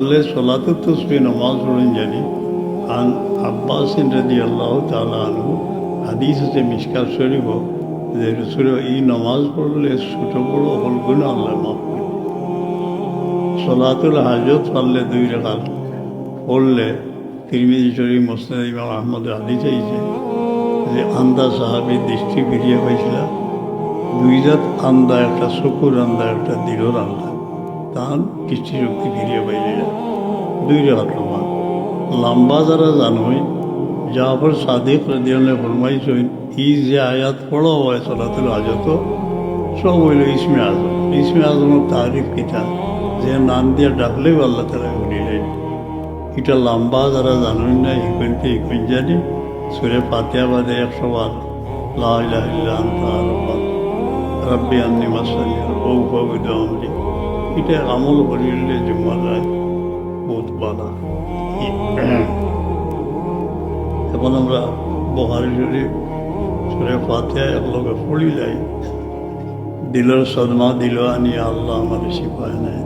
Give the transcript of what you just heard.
صلاة التصبيح نماز پڑھن جانی عن عباس رضی اللہ تعالیٰ عنہ حدیث سے مشکات شریف ہو যে রসুল এই নামাজ পড়লে ছোট বড় হল গুণ আল্লাহ মাফ করে। সলাতুল হাজত পারলে 2 রাকাত পড়লে তিরমিজি শরীফ মুসনাদ ইমাম আহমদ হাদিস আইছে যে আন্দা সাহাবীর দৃষ্টি ফিরিয়ে পাইছিল 2 জাত আন্দা, একটা চকুর আন্দা, একটা দিলর আন্দা, তার দৃষ্টিশক্তি ফিরিয়ে পাইলে 2 রাকাত নামাজ। লম্বা যারা জানোই জাফর সাদিক রাদিয়াল্লাহু ফরমাইছেন এই যে আয়াত পড়া হয় সলাতুল হাজত সব হইল ইসমে আজম। ইসমে আজমের তারিফ কিতা যে নাম দিয়ে ডাকলেও আল্লাহ তালা শুনিলেন। এটা লম্বা যারা জানেন না ইখন জানি সুরে ফাতিহা বাদে 100 বার লা ইলাহা ইল্লা আনতা রাব্বি আন্নি মাসানি ও ফাবিদু আমরি, এটা আমল করিলে জুম্মা যায় বহুত বালা। এখন আমরা বুখারী শরীফ সুরে ফাতিহা একলগে পড়ি যাই, দিলের সদমা দিল আনি আল্লাহ আমার শিফায় নাই।